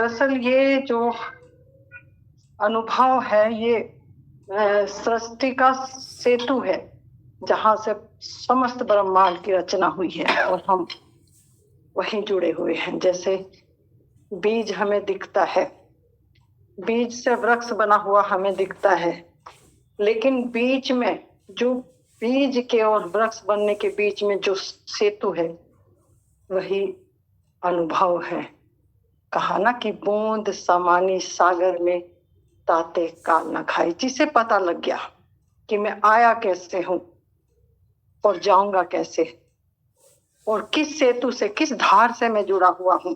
दरअसल ये जो अनुभव है ये सृष्टि का सेतु है जहाँ से समस्त ब्रह्मांड की रचना हुई है और हम वहीं जुड़े हुए हैं। जैसे बीज हमें दिखता है, बीज से वृक्ष बना हुआ हमें दिखता है, लेकिन बीच में जो बीज के और वृक्ष बनने के बीच में जो सेतु है वही अनुभव है। कहा ना कि बूंद समानी सागर में ताते काल न खाई। जिसे पता लग गया कि मैं आया कैसे हूं और जाऊंगा कैसे और किस सेतु से, किस धार से मैं जुड़ा हुआ हूं,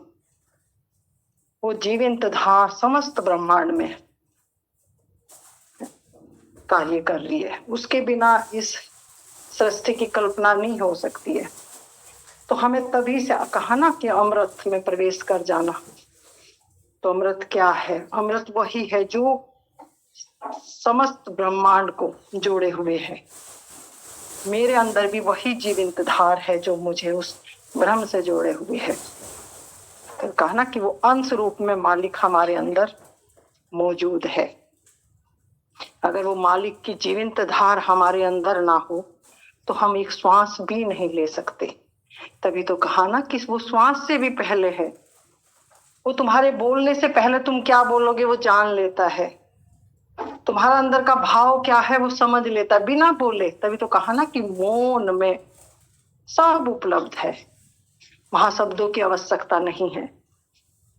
वो जीवंत धार समस्त ब्रह्मांड में कार्य कर रही है। उसके बिना इस सृष्टि की कल्पना नहीं हो सकती है। तो हमें तभी से कहा ना कि अमृत में प्रवेश कर जाना। तो अमृत क्या है? अमृत वही है जो समस्त ब्रह्मांड को जोड़े हुए है। मेरे अंदर भी वही जीवंत धार है जो मुझे उस ब्रह्म से जोड़े हुए है। तो कहा ना कि वो अंश रूप में मालिक हमारे अंदर मौजूद है। अगर वो मालिक की जीवंत धार हमारे अंदर ना हो तो हम एक श्वास भी नहीं ले सकते। तभी तो कहा ना कि वो श्वास से भी पहले है। वो तुम्हारे बोलने से पहले तुम क्या बोलोगे वो जान लेता है। तुम्हारा अंदर का भाव क्या है वो समझ लेता है बिना बोले। तभी तो कहा ना कि मौन में सब उपलब्ध है, वहां शब्दों की आवश्यकता नहीं है।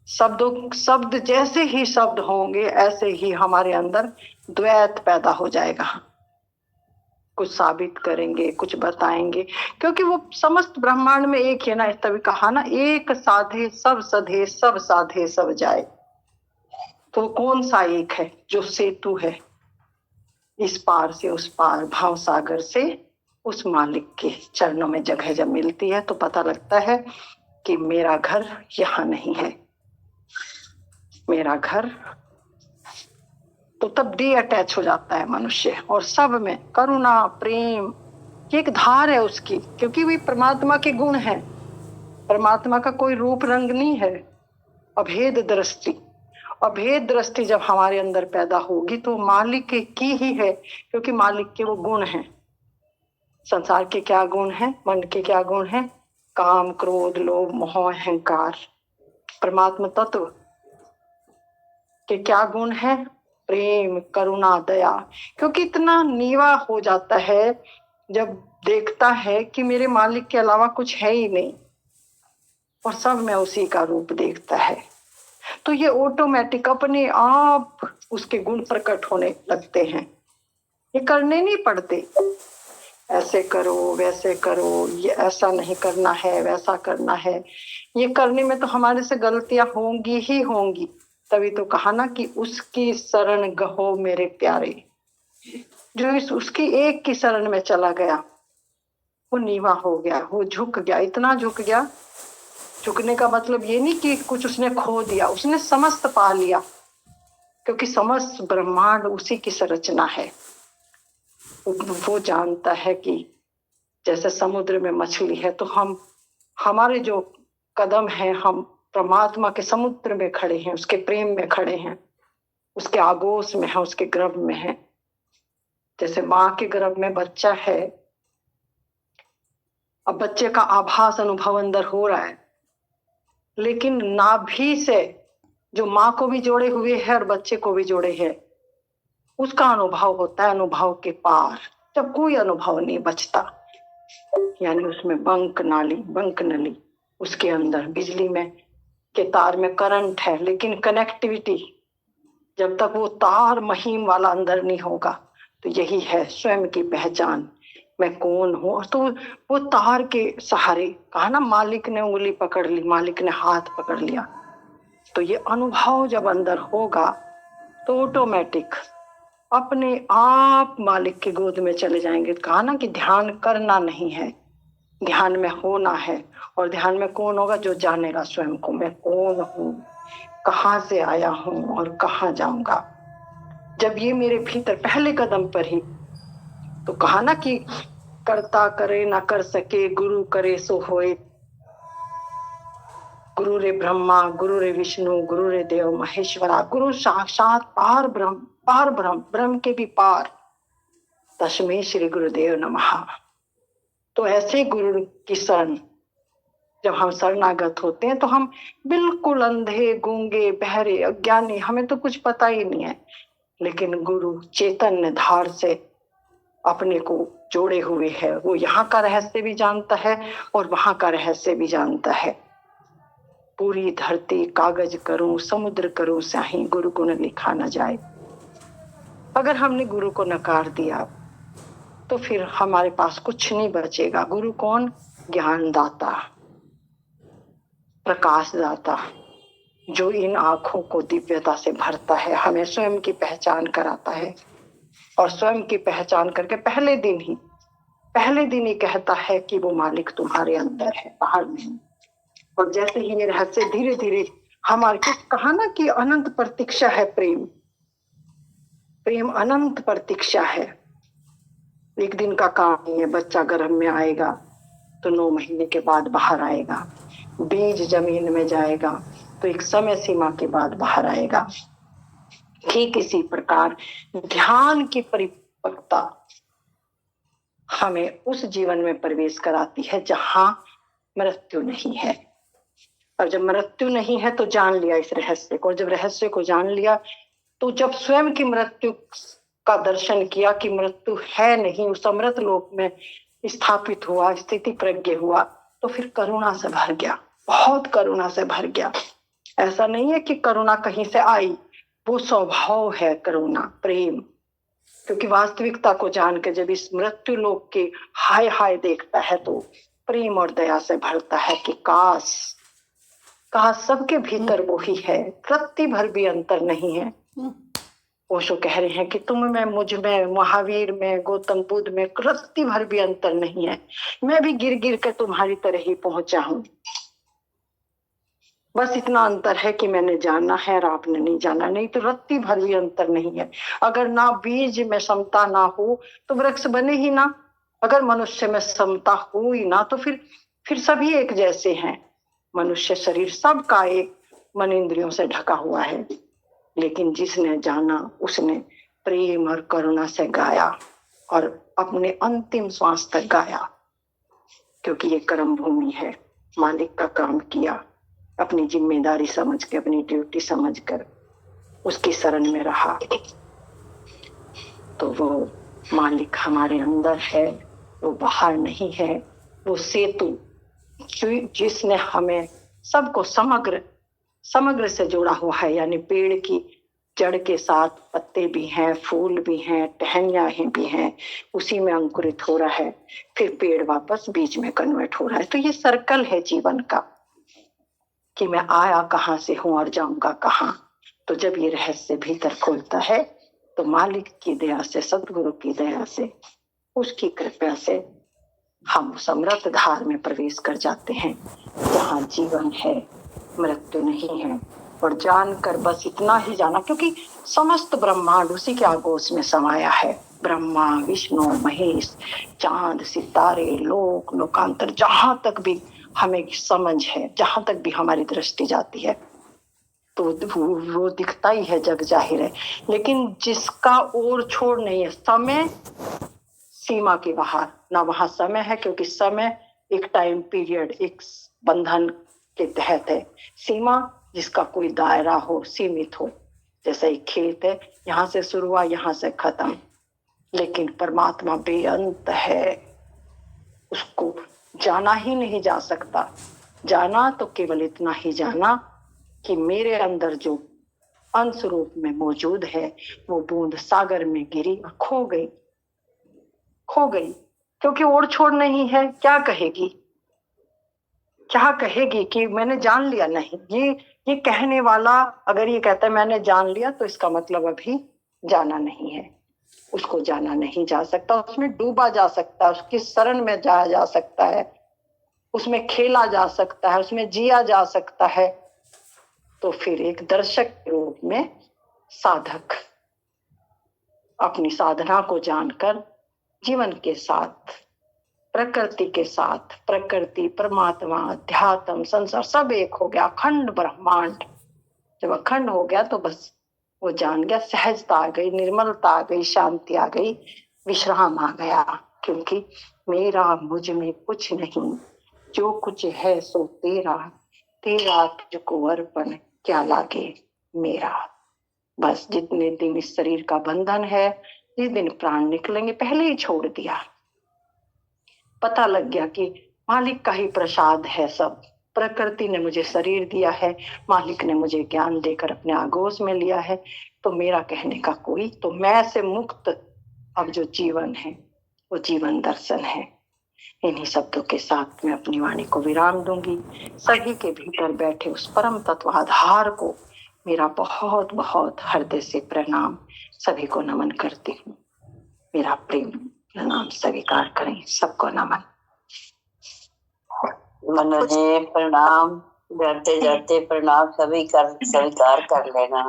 शब्द जैसे ही शब्द होंगे ऐसे ही हमारे अंदर द्वैत पैदा हो जाएगा। कुछ साबित करेंगे, कुछ बताएंगे, क्योंकि वो समस्त ब्रह्मांड में एक है ना। तभी कहा ना एक साधे सब सधे, सब साधे सब जाए। तो कौन सा एक है? जो सेतु है इस पार से उस पार, भाव सागर से उस मालिक के चरणों में जगह जब मिलती है तो पता लगता है कि मेरा घर यहाँ नहीं है, मेरा घर। तो तब डी अटैच हो जाता है मनुष्य और सब में करुणा प्रेम की एक धार है उसकी, क्योंकि वे परमात्मा के गुण हैं। परमात्मा का कोई रूप रंग नहीं है। अभेद दृष्टि, अभेद दृष्टि जब हमारे अंदर पैदा होगी तो मालिक की ही है, क्योंकि मालिक के वो गुण हैं। संसार के क्या गुण हैं? मन के क्या गुण हैं? काम क्रोध लोभ मोह अहंकार। परमात्मा तत्व के क्या गुण हैं? प्रेम करुणा दया। क्योंकि इतना नीवा हो जाता है जब देखता है कि मेरे मालिक के अलावा कुछ है ही नहीं और सब में उसी का रूप देखता है, तो ये ऑटोमेटिक अपने आप उसके गुण प्रकट होने लगते हैं। ये करने नहीं पड़ते, ऐसे करो वैसे करो, ये ऐसा नहीं करना है वैसा करना है। ये करने में तो हमारे से गलतियां होंगी ही होंगी। तभी तो कहा ना कि उसकी शरण गहो मेरे प्यारे। जो इस उसकी एक की शरण में चला गया वो नीवा हो गया, वो झुक गया, इतना झुक गया। झुकने का मतलब ये नहीं कि कुछ उसने खो दिया, उसने समस्त पा लिया, क्योंकि समस्त ब्रह्मांड उसी की संरचना है। वो जानता है कि जैसे समुद्र में मछली है तो हम, हमारे जो कदम हैं, हम परमात्मा के समुद्र में खड़े हैं, उसके प्रेम में खड़े हैं, उसके आगोश में है, उसके गर्भ में है। जैसे माँ के गर्भ में बच्चा है, अब बच्चे का आभास अनुभव अंदर हो रहा है, लेकिन नाभि से जो माँ को भी जोड़े हुए है और बच्चे को भी जोड़े है, उसका अनुभव होता है अनुभव के पार, जब कोई अनुभव नहीं बचता। यानी उसमें बंक नली, उसके अंदर बिजली में के तार में करंट है, लेकिन कनेक्टिविटी जब तक वो तार महीम वाला अंदर नहीं होगा। तो यही है स्वयं की पहचान, मैं कौन हूँ। तो वो तार के सहारे, कहा ना मालिक ने उंगली पकड़ ली, मालिक ने हाथ पकड़ लिया। तो ये अनुभव जब अंदर होगा तो ऑटोमेटिक अपने आप मालिक के गोद में चले जाएंगे। कहा ना कि ध्यान करना नहीं है, ध्यान में होना है। और ध्यान में कौन होगा? जो जानेगा स्वयं को, मैं कौन हूँ, कहाँ से आया हूँ और कहाँ जाऊंगा। जब ये मेरे भीतर पहले कदम पर ही, तो कहा ना कि करता करे ना कर सके, गुरु करे सो होए। गुरु रे ब्रह्मा, गुरु रे विष्णु, गुरु रे देव महेश्वरा, गुरु साक्षात पार ब्रह्म, पार ब्रह्म, ब्रह्म के भी पार, तस्मै श्री गुरुदेव नमः। तो ऐसे गुरु की शरण जब हम शरणागत होते हैं तो हम बिल्कुल अंधे, गूंगे, बहरे, अज्ञानी, हमें तो कुछ पता ही नहीं है, लेकिन गुरु चैतन्य धार से अपने को जोड़े हुए है। वो यहाँ का रहस्य भी जानता है और वहां का रहस्य भी जानता है। पूरी धरती कागज करूं, समुद्र करूं स्याही, गुरु गुण लिखा न जाए। अगर हमने गुरु को नकार दिया तो फिर हमारे पास कुछ नहीं बचेगा। गुरु कौन? ज्ञान दाता, प्रकाश दाता, जो इन आंखों को दिव्यता से भरता है, हमें स्वयं की पहचान कराता है और स्वयं की पहचान करके पहले दिन ही कहता है कि वो मालिक तुम्हारे अंदर है, बाहर नहीं। और जैसे ही ये रहस्य धीरे धीरे हमारे, कहा ना कि अनंत प्रतीक्षा है प्रेम, प्रेम अनंत प्रतीक्षा है। एक दिन का काम नहीं है। बच्चा गर्भ में आएगा तो 9 महीने के बाद बाहर आएगा, बीज जमीन में जाएगा तो एक समय सीमा के बाद बाहर आएगा। ठीक इसी प्रकार ध्यान की परिपक्वता हमें उस जीवन में प्रवेश कराती है जहां मृत्यु नहीं है। और जब मृत्यु नहीं है तो जान लिया इस रहस्य को, और जब रहस्य को जान लिया तो जब स्वयं की मृत्यु का दर्शन किया कि मृत्यु है नहीं, उस अमृत लोक में स्थापित हुआ, स्थिति प्रज्ञ हुआ, तो फिर करुणा से भर गया, बहुत करुणा से भर गया। ऐसा नहीं है कि करुणा कहीं से आई, वो स्वभाव है करुणा, प्रेम। क्योंकि वास्तविकता को जान के जब इस मृत्यु लोक के हाय हाय देखता है तो प्रेम और दया से भरता है कि काश सबके भीतर वो ही है, रत्ती भर भी अंतर नहीं है। ओशो कह रहे हैं कि तुम में, मुझ में, महावीर में, गौतम बुद्ध में रत्ती भर भी अंतर नहीं है। मैं भी गिर गिर कर तुम्हारी तरह ही पहुंचा हूं। बस इतना अंतर है कि मैंने जाना है और आपने नहीं जाना, नहीं तो रत्ती भर भी अंतर नहीं है। अगर ना बीज में समता ना हो तो वृक्ष बने ही ना। अगर मनुष्य में समता हो ही ना तो फिर सभी एक जैसे हैं। मनुष्य शरीर सबका एक मन इंद्रियों से ढका हुआ है, लेकिन जिसने जाना उसने प्रेम और करुणा से गाया और अपने अंतिम श्वास तक गाया। क्योंकि ये कर्म भूमि है, मालिक का काम किया, अपनी जिम्मेदारी समझ के, अपनी ड्यूटी समझकर उसकी शरण में रहा, तो वो मालिक हमारे अंदर है, वो बाहर नहीं है। वो सेतु जिसने हमें सबको समग्र से जोड़ा हुआ है, यानी पेड़ की जड़ के साथ पत्ते भी हैं, फूल भी हैं, टहनियाँ भी हैं, उसी में अंकुरित हो रहा है, फिर पेड़ वापस बीज में कन्वर्ट हो रहा है। तो ये सर्कल है जीवन का कि मैं आया कहाँ से हूँ और जाऊंगा कहाँ। तो जब ये रहस्य भीतर खोलता है तो मालिक की दया से, सदगुरु की दया से, उसकी कृपा से हम समृत धार में प्रवेश कर जाते हैं जहाँ जीवन है, मृत्यु नहीं है। और जानकर बस इतना ही जाना, क्योंकि समस्त ब्रह्मांड उसी के आगोश में समाया है। ब्रह्मा, विष्णु, महेश, चांद, सितारे, लोक, लोकांतर, जहां तक भी हमें समझ है, जहां तक भी हमारी दृष्टि जाती है, तो वो दिखता ही है, जग जाहिर है। लेकिन जिसका ओर छोड़ नहीं है, समय सीमा के बाहर ना, वहां समय है, क्योंकि समय एक टाइम पीरियड, एक बंधन के तहत है। सीमा जिसका कोई दायरा हो, सीमित हो, जैसे एक खेत है, यहाँ से शुरू हुआ, यहाँ से खत्म। लेकिन परमात्मा बेअंत है, उसको जाना ही नहीं जा सकता। जाना तो केवल इतना ही जाना कि मेरे अंदर जो अंश रूप में मौजूद है वो बूंद सागर में गिरी और खो गई। क्योंकि ओर छोड़ नहीं है। क्या कहेगी कि मैंने जान लिया? नहीं, ये कहने वाला अगर ये कहता है मैंने जान लिया, तो इसका मतलब अभी जाना नहीं है। उसको जाना नहीं जा सकता, उसमें डूबा जा सकता है, उसकी शरण में जाया जा सकता है, उसमें खेला जा सकता है, उसमें जिया जा सकता है। तो फिर एक दर्शक के रूप में साधक अपनी साधना को जानकर जीवन के साथ प्रकृति के साथ, प्रकृति, परमात्मा, अध्यात्म, संसार सब एक हो गया, अखंड ब्रह्मांड। जब अखंड हो गया तो बस वो जान गया, सहजता आ गई, निर्मलता आ गई, शांति आ गई, विश्राम आ गया। क्योंकि मेरा मुझ में कुछ नहीं, जो कुछ है सो तेरा, तेरा तुझको अर्पण क्या लागे मेरा। बस जितने दिन इस शरीर का बंधन है, जिस दिन प्राण निकलेंगे, पहले ही छोड़ दिया। पता लग गया कि मालिक का ही प्रसाद है सब। प्रकृति ने मुझे शरीर दिया है, मालिक ने मुझे ज्ञान देकर अपने आगोश में लिया है, तो मेरा कहने का कोई, तो मैं से मुक्त अब जो जीवन है वो जीवन दर्शन है। इन्हीं शब्दों के साथ मैं अपनी वाणी को विराम दूंगी। सभी के भीतर बैठे उस परम तत्व आधार को मेरा बहुत बहुत हृदय से प्रणाम, सभी को नमन करती हूँ। मेरा प्रेम प्रणाम स्वीकार करें, सबको नमन। मनु जी प्रणाम, जाते जाते प्रणाम सभी कर स्वीकार कर लेना।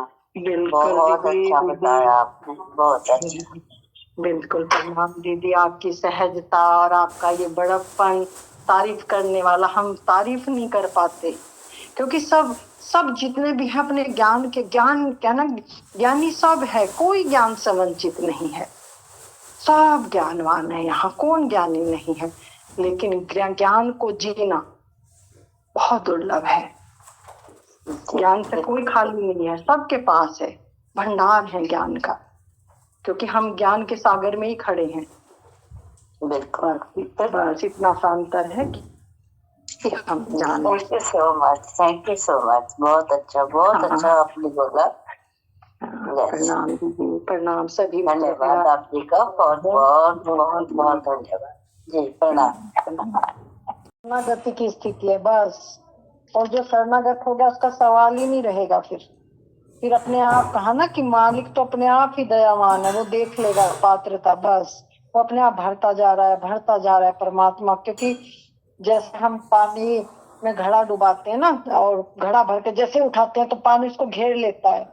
बहुत अच्छा बताया आपने, बहुत अच्छा। बिल्कुल प्रणाम दीदी, आपकी सहजता और आपका ये बड़प्पन, तारीफ करने वाला हम तारीफ नहीं कर पाते, क्योंकि सब जितने भी हैं अपने ज्ञान के, ज्ञान क्या ना, ज्ञानी सब है, कोई ज्ञान से वंचित नहीं है, सब ज्ञानवान है यहाँ, कौन ज्ञानी नहीं है। लेकिन ज्ञान को जीना बहुत दुर्लभ है। ज्ञान से कोई खाली नहीं है, सबके पास है, भंडार है ज्ञान का, क्योंकि हम ज्ञान के सागर में ही खड़े हैं। बस इतना सा अंतर है कि हम जान। Thank you so much, thank you so much, बहुत अच्छा, बहुत अच्छा आपने बोला। प्रणाम दीदी, प्रणाम सभी, धन्यवाद आप जी का, बहुत बहुत बहुत बहुत धन्यवाद जी, प्रणाम। शरणागति की स्थिति है बस, और जो शरणागत हो गया उसका सवाल ही नहीं रहेगा। फिर अपने आप कहा ना कि मालिक तो अपने आप ही दयावान है, वो देख लेगा पात्रता, बस वो अपने आप भरता जा रहा है, भरता जा रहा है परमात्मा। क्योंकि जैसे हम पानी में घड़ा डुबाते हैं ना, और घड़ा भर के जैसे उठाते हैं तो पानी उसको घेर लेता है,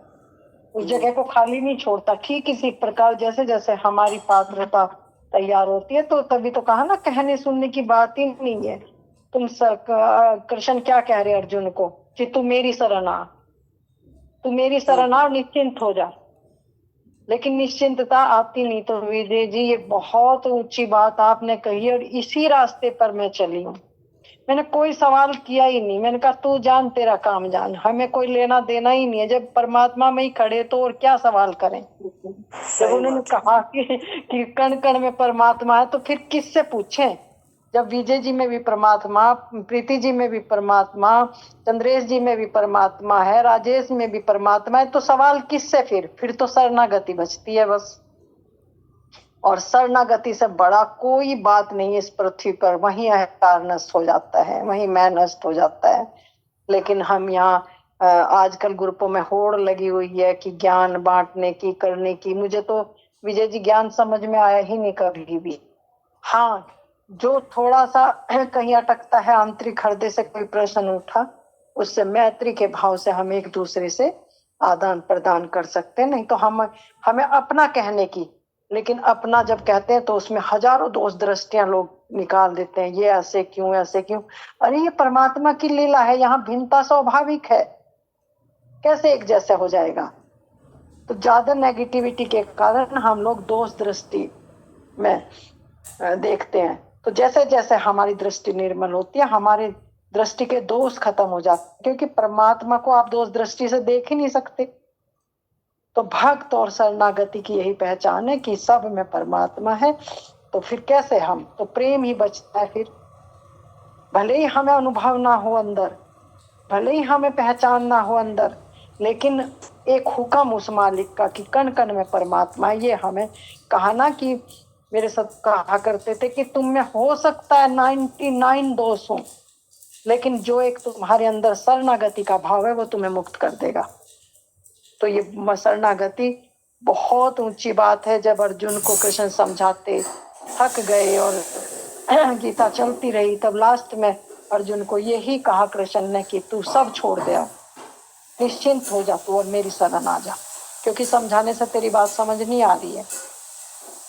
उस जगह को खाली नहीं छोड़ता। ठीक इसी प्रकार जैसे जैसे हमारी पात्रता तैयार होती है, तो तभी तो कहा ना, कहने सुनने की बात ही नहीं है। कृष्ण क्या कह रहे अर्जुन को कि तू मेरी शरण आ, तू मेरी शरण आ, निश्चिंत हो जा। लेकिन निश्चिंतता आती नहीं। तो विजय जी ये बहुत ऊंची बात आपने कही, और इसी रास्ते पर मैं चली हूँ। मैंने कोई सवाल किया ही नहीं, मैंने कहा तू जान, तेरा काम जान, हमें कोई लेना देना ही नहीं है। जब परमात्मा में ही खड़े तो और क्या सवाल करें। जब उन्होंने कहा कि कण कण में परमात्मा है, तो फिर किससे पूछें। जब विजय जी में भी परमात्मा, प्रीति जी में भी परमात्मा, चंद्रेश जी में भी परमात्मा है, राजेश में भी परमात्मा है, तो सवाल किससे। फिर तो शरणागति बचती है बस। और शरणागति से बड़ा कोई बात नहीं है इस पृथ्वी पर। वहीं अहंकार नष्ट हो जाता है, वहीं मैं नष्ट हो जाता है। लेकिन हम यहाँ आजकल ग्रुपों में होड़ लगी हुई है कि ज्ञान बांटने की, करने की। मुझे तो विजय जी ज्ञान समझ में आया ही नहीं कभी भी। हाँ, जो थोड़ा सा कहीं अटकता है, आंतरिक हृदय से कोई प्रश्न उठा, उससे मैत्री के भाव से हम एक दूसरे से आदान प्रदान कर सकते हैं। नहीं तो हमें अपना कहने की, लेकिन अपना जब कहते हैं तो उसमें हजारों दोष दृष्टियां लोग निकाल देते हैं, ये ऐसे क्यों, ऐसे क्यों। अरे ये परमात्मा की लीला है, यहाँ भिन्नता स्वाभाविक है, कैसे एक जैसे हो जाएगा। तो ज्यादा नेगेटिविटी के कारण हम लोग दोष दृष्टि में देखते हैं। तो जैसे जैसे हमारी दृष्टि निर्मल होती है, हमारी दृष्टि के दोष खत्म हो जाते हैं, क्योंकि परमात्मा को आप दोष दृष्टि से देख ही नहीं सकते। तो भक्त और शरणागति की यही पहचान है कि सब में परमात्मा है। तो फिर कैसे हम, तो प्रेम ही बचता है। फिर भले ही हमें अनुभव ना हो अंदर, भले ही हमें पहचान ना हो अंदर, लेकिन एक हुक्म उस मालिक का कि कण कण में परमात्मा है। ये हमें कहा ना कि मेरे साथ कहा करते थे कि तुम में हो सकता है 99 दोष हो, लेकिन जो एक तुम्हारे अंदर शरणागति का भाव है वो तुम्हें मुक्त कर देगा। तो ये शरणागति बहुत ऊंची बात है। जब अर्जुन को कृष्ण समझाते थक गए और गीता चलती रही, तब लास्ट में अर्जुन को यही कहा कृष्ण ने कि तू सब छोड़ दे, निश्चिंत हो जा तू और मेरी शरण आ जा, क्योंकि समझाने से तेरी बात समझ नहीं आ रही है।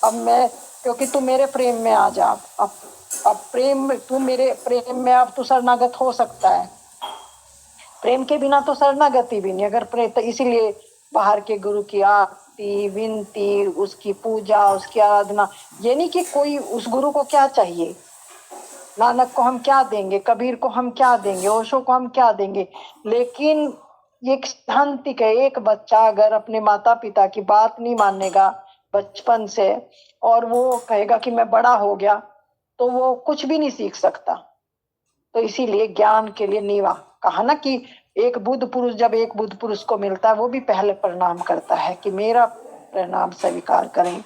अब मैं, क्योंकि तू मेरे प्रेम में आ जा, अब अब प्रेम, तू मेरे प्रेम में अब तू शरणागत हो सकता है, प्रेम के बिना तो शरणागति भी नहीं। अगर प्रेम, तो इसीलिए बाहर के गुरु की आरती विनती, उसकी पूजा, उसकी आराधना, ये नहीं कि कोई उस गुरु को क्या चाहिए, नानक को हम क्या देंगे, कबीर को हम क्या देंगे, ओशो को हम क्या देंगे, लेकिन एक सिद्धांतिक है, एक बच्चा अगर अपने माता पिता की बात नहीं मानेगा बचपन से और वो कहेगा कि मैं बड़ा हो गया, तो वो कुछ भी नहीं सीख सकता। तो इसीलिए ज्ञान के लिए नीवा कहा ना कि एक बुद्ध पुरुष, जब एक बुद्ध पुरुष को मिलता है वो भी पहले प्रणाम करता है कि मेरा प्रणाम स्वीकार करें।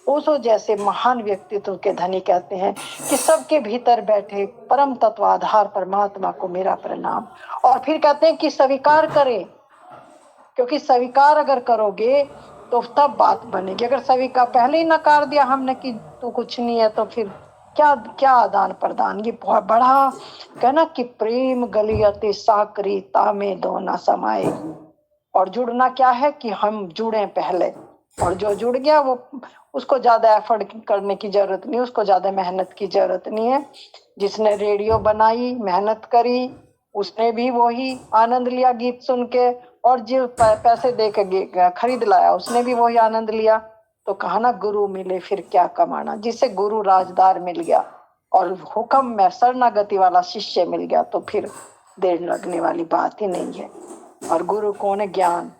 ओशो जैसे महान व्यक्तित्व के धनी कहते हैं कि सबके भीतर बैठे परम तत्व आधार परमात्मा को मेरा प्रणाम, और फिर कहते हैं कि स्वीकार करें, क्योंकि स्वीकार अगर करोगे तो तब बात बनेगी। अगर स्वीकार पहले ही नकार दिया हमने कि तू कुछ नहीं है, तो फिर क्या क्या आदान प्रदान। ये बहुत बड़ा कहना कि प्रेम गलियते साकरी तामे दो न समाए, और जुड़ना क्या है कि हम जुड़े पहले, और जो जुड़ गया वो, उसको ज्यादा एफर्ट करने की जरूरत नहीं, उसको ज्यादा मेहनत की जरूरत नहीं है। जिसने रेडियो बनाई मेहनत करी, उसने भी वही आनंद लिया गीत सुन के, और जो पैसे दे के खरीद लाया उसने भी वही आनंद लिया। तो कहा ना गुरु मिले फिर क्या कमाना, जिसे गुरु राजदार मिल गया और हुक्म में शरणागति वाला शिष्य मिल गया, तो फिर देर लगने वाली बात ही नहीं है। और गुरु कौन है? ज्ञान।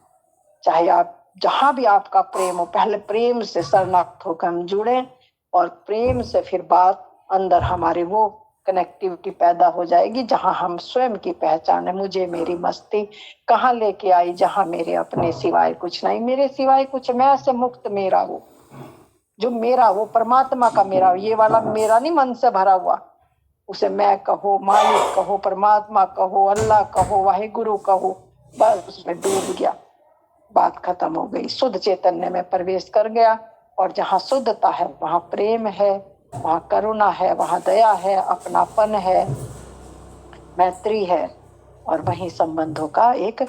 चाहे आप जहां भी आपका प्रेम हो, पहले प्रेम से शरणागत होकर हम जुड़े, और प्रेम से फिर बात अंदर हमारे वो कनेक्टिविटी पैदा हो जाएगी जहां हम स्वयं की पहचान है। मुझे मेरी मस्ती कहाँ लेके आई, जहां मेरे अपने सिवाय कुछ नहीं, मेरे सिवाय कुछ, मैं से मुक्त मेरा हो, जो मेरा वो परमात्मा का मेरा, ये वाला मेरा नहीं मन से भरा हुआ, उसे मैं कहो, मालिक कहो, परमात्मा कहो, अल्लाह कहो, वाहिगुरु कहो, बस उसमें डूब गया, बात खत्म हो गई, शुद्ध चैतन्य में प्रवेश कर गया। और जहाँ शुद्धता है वहाँ प्रेम है, वहाँ करुणा है, वहाँ दया है, अपनापन है, मैत्री है, और वहीं संबंधों का एक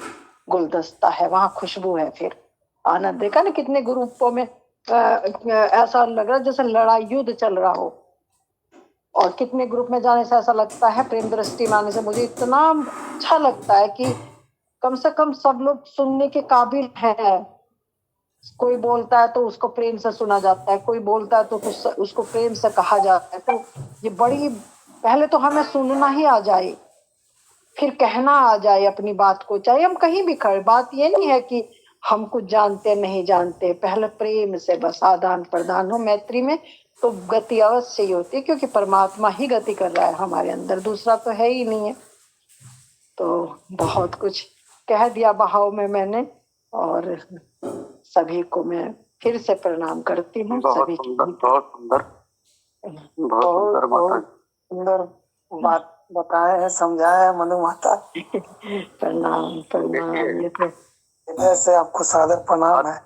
गुलदस्ता है, वहाँ खुशबू है। फिर आनंद। देखा ना कितने ग्रुपों में ऐसा लग रहा है जैसे लड़ाई युद्ध चल रहा हो, और कितने ग्रुप में जाने से ऐसा लगता है, प्रेम दृष्टि में आने से मुझे इतना अच्छा लगता है कि कम से कम सब लोग सुनने के काबिल है। कोई बोलता है तो उसको प्रेम से सुना जाता है, कोई बोलता है तो उसको प्रेम से कहा जाता है। तो ये बड़ी, पहले तो हमें सुनना ही आ जाए, फिर कहना आ जाए अपनी बात को, चाहे हम कहीं भी खड़े। बात ये नहीं है कि हम कुछ जानते नहीं जानते, पहले प्रेम से बस आदान प्रदान हो मैत्री में, तो गति अवश्य ही होती है, क्योंकि परमात्मा ही गति कर रहा है हमारे अंदर, दूसरा तो है ही नहीं है। तो बहुत कुछ कह दिया बहाव में मैंने, और सभी को मैं फिर से प्रणाम करती हूँ। सभी की बहुत सुंदर बात बताया है, समझाया है मनु माता। प्रणाम प्रणाम। ये तो ऐसे आपको सादर प्रणाम है।